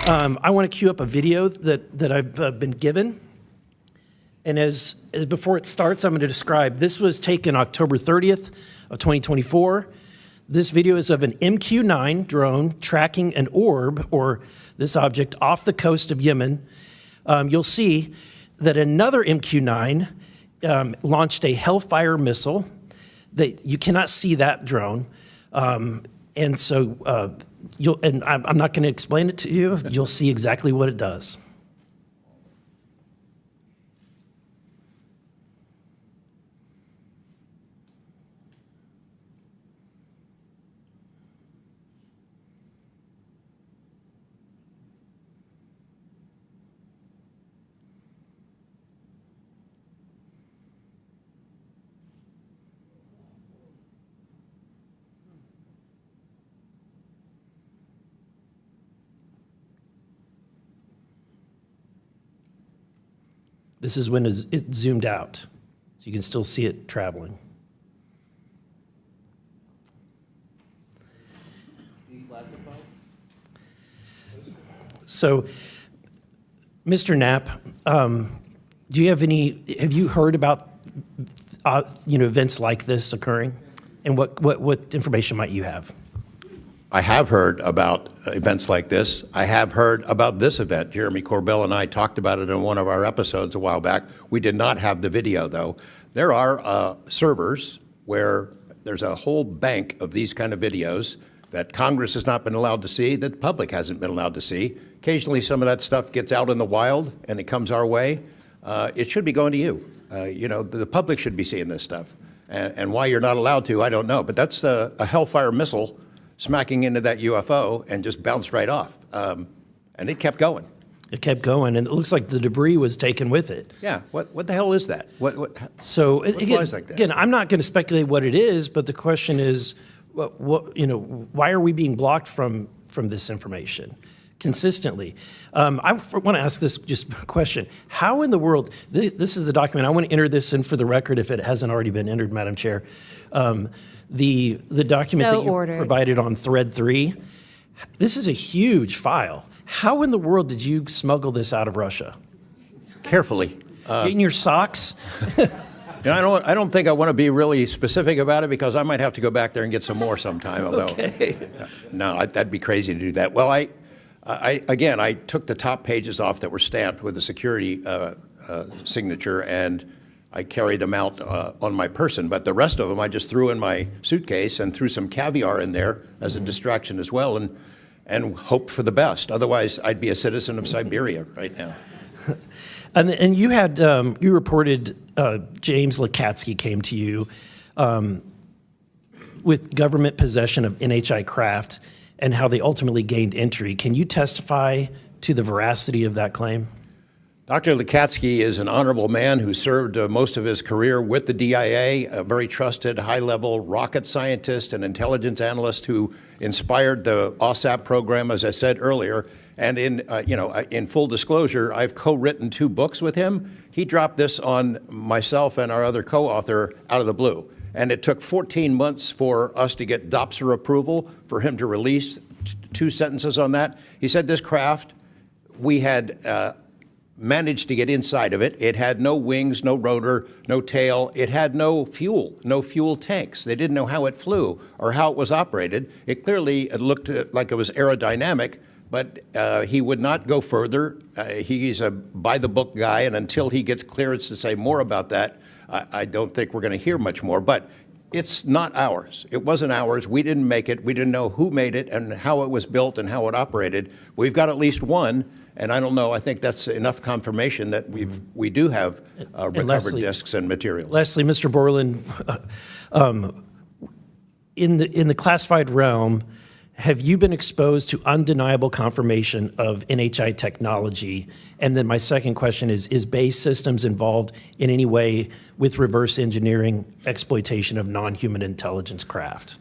I want to queue up a video that I've been given. And as before it starts, I'm going to describe. This was taken October 30th of 2024. This video is of an MQ-9 drone tracking an orb, or this object, off the coast of Yemen. You'll see that another MQ-9 launched a Hellfire missile. That you cannot see that drone. And so I'm not going to explain it to you. You'll see exactly what it does. This is when it zoomed out, so you can still see it traveling. So, Mr. Knapp, do you have you heard about events like this occurring? And what information might you have? I have heard about events like this. I have heard about this event. Jeremy Corbell and I talked about it in one of our episodes a while back. We did not have the video, though. There are servers where there's a whole bank of these kind of videos that Congress has not been allowed to see, that the public hasn't been allowed to see. Occasionally, some of that stuff gets out in the wild, and it comes our way. It should be going to you. The public should be seeing this stuff. And why you're not allowed to, I don't know. But that's a Hellfire missile smacking into that UFO and just bounced right off. And it kept going. It kept going, and it looks like the debris was taken with it. Yeah, what the hell is that? What flies like that? Again, I'm not going to speculate what it is, but the question is, why are we being blocked from this information consistently? I want to ask this just question. How in the world, this is the document, I want to enter this in for the record if it hasn't already been entered, Madam Chair. The document that you provided on thread 3, this is a huge file. How in the world did you smuggle this out of Russia? Carefully. In your socks? I don't think I want to be really specific about it because I might have to go back there and get some more sometime. Although, no, that'd be crazy to do that. Well, I took the top pages off that were stamped with a security signature, and I carried them out on my person, but the rest of them I just threw in my suitcase and threw some caviar in there as a distraction as well, and hoped for the best. Otherwise, I'd be a citizen of Siberia right now. And you had you reported James Lakatsky came to you with government possession of NHI craft and how they ultimately gained entry. Can you testify to the veracity of that claim? Dr. Lakatsky is an honorable man who served most of his career with the DIA, a very trusted, high-level rocket scientist and intelligence analyst who inspired the OSAP program, as I said earlier. And in full disclosure, I've co-written 2 books with him. He dropped this on myself and our other co-author out of the blue. And it took 14 months for us to get DOPSR approval for him to release 2 sentences on that. He said this craft, we had managed to get inside of it. It had no wings, no rotor, no tail. It had no fuel tanks. They didn't know how it flew or how it was operated. It clearly looked like it was aerodynamic, but he would not go further. He's a by-the-book guy, and until he gets clearance to say more about that, I don't think we're going to hear much more. But it's not ours. It wasn't ours. We didn't make it. We didn't know who made it and how it was built and how it operated. We've got at least one. And I don't know, I think that's enough confirmation that we do have recovered discs and materials. Lastly, Mr. Borland, in the classified realm, have you been exposed to undeniable confirmation of NHI technology? And then my second question is BAE Systems involved in any way with reverse engineering exploitation of non-human intelligence craft?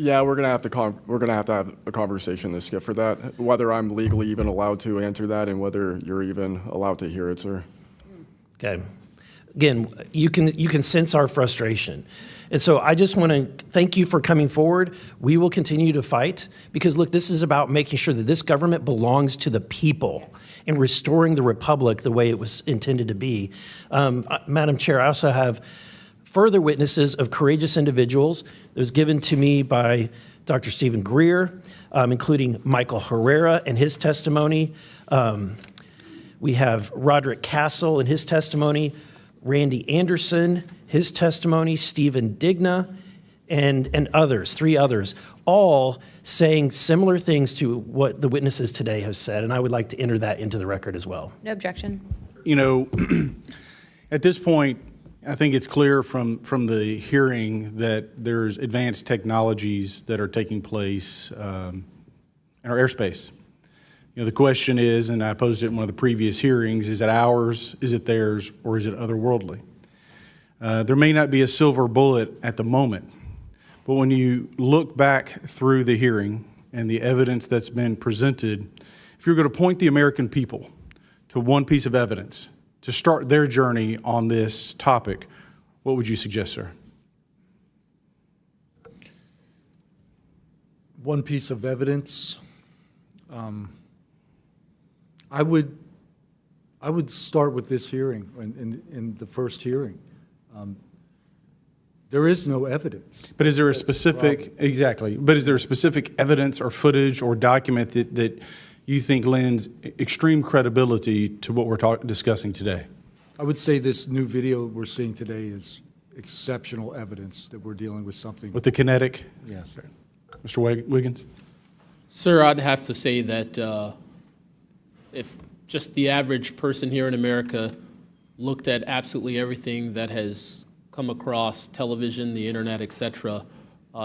Yeah, we're gonna have to have a conversation this Skip for that. Whether I'm legally even allowed to answer that, and whether you're even allowed to hear it, sir. Okay. again, you can sense our frustration. And so I just want to thank you for coming forward. We will continue to fight because, look, this is about making sure that this government belongs to the people and restoring the republic the way it was intended to be. Madam Chair, I also have further witnesses of courageous individuals. It was given to me by Dr. Stephen Greer, including Michael Herrera and his testimony. We have Roderick Castle and his testimony, Randy Anderson, his testimony, Stephen Digna, and others, 3 others, all saying similar things to what the witnesses today have said, and I would like to enter that into the record as well. No objection. You know, at this point, I think it's clear from the hearing that there's advanced technologies that are taking place in our airspace. You know, the question is, and I posed it in one of the previous hearings, is it ours, is it theirs, or is it otherworldly? There may not be a silver bullet at the moment, but when you look back through the hearing and the evidence that's been presented, if you're going to point the American people to one piece of evidence to start their journey on this topic, what would you suggest, sir? One piece of evidence, I would start with this hearing, in the first hearing. There is no evidence. But is there a specific, exactly, but is there a specific evidence or footage or document that you think lends extreme credibility to what we're discussing today? I would say this new video we're seeing today is exceptional evidence that we're dealing with something. With the kinetic? Yes. Mr. Wiggins? Sir, I'd have to say that if just the average person here in America looked at absolutely everything that has come across television, the internet, etc.,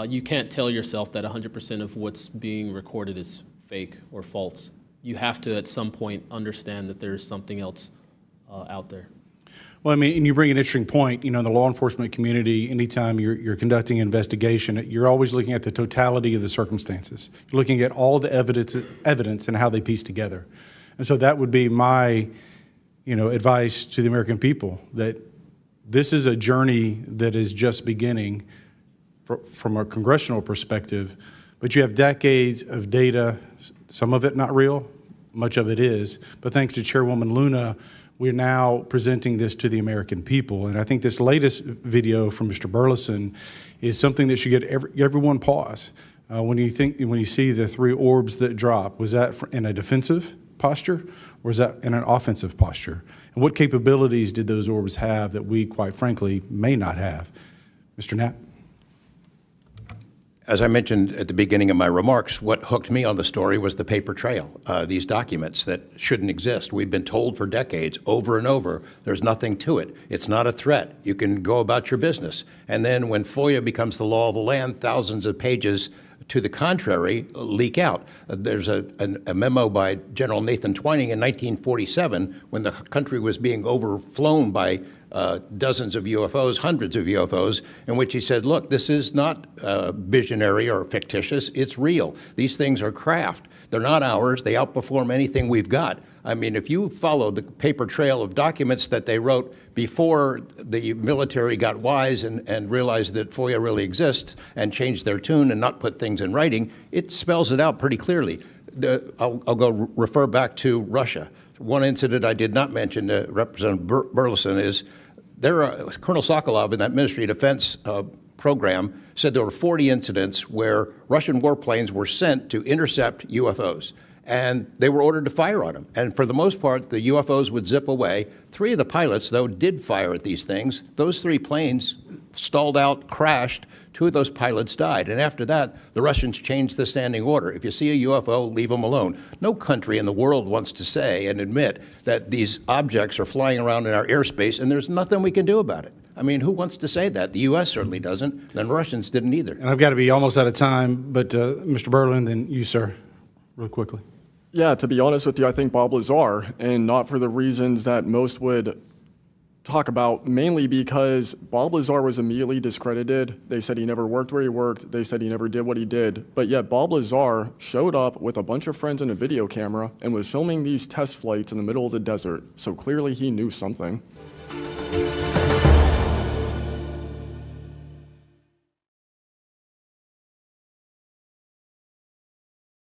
you can't tell yourself that 100% of what's being recorded is fake or false. You have to, at some point, understand that there's something else out there. Well, I mean, and you bring an interesting point. You know, in the law enforcement community, anytime you're conducting an investigation, you're always looking at the totality of the circumstances. You're looking at all the evidence and how they piece together. And so that would be my, advice to the American people, that this is a journey that is just beginning from a congressional perspective, but you have decades of data, some of it not real, much of it is, but thanks to Chairwoman Luna, we're now presenting this to the American people. And I think this latest video from Mr. Burleson is something that should get everyone pause. When you see the 3 orbs that drop, was that in a defensive posture, or was that in an offensive posture? And what capabilities did those orbs have that we, quite frankly, may not have? Mr. Knapp? As I mentioned at the beginning of my remarks, what hooked me on the story was the paper trail, these documents that shouldn't exist. We've been told for decades, over and over, there's nothing to it. It's not a threat. You can go about your business. And then when FOIA becomes the law of the land, thousands of pages to the contrary leak out. There's a memo by General Nathan Twining in 1947 when the country was being overflown by dozens of UFOs, hundreds of UFOs, in which he said, look, this is not visionary or fictitious, it's real. These things are craft. They're not ours. They outperform anything we've got. I mean, if you follow the paper trail of documents that they wrote before the military got wise and realized that FOIA really exists and changed their tune and not put things in writing, it spells it out pretty clearly. I'll go refer back to Russia. One incident I did not mention to Representative Burleson is Colonel Sokolov in that Ministry of Defense program said there were 40 incidents where Russian warplanes were sent to intercept UFOs. And they were ordered to fire on them. And for the most part, the UFOs would zip away. 3 of the pilots, though, did fire at these things. Those 3 planes stalled out, crashed. 2 of those pilots died. And after that, the Russians changed the standing order. If you see a UFO, leave them alone. No country in the world wants to say and admit that these objects are flying around in our airspace and there's nothing we can do about it. I mean, who wants to say that? The U.S. certainly doesn't. The Russians didn't either. And I've got to be almost out of time, but Mr. Berlin, then you, sir, real quickly. Yeah, to be honest with you, I think Bob Lazar, and not for the reasons that most would talk about, mainly because Bob Lazar was immediately discredited. They said he never worked where he worked. They said he never did what he did. But yet Bob Lazar showed up with a bunch of friends and a video camera and was filming these test flights in the middle of the desert. So clearly he knew something. you.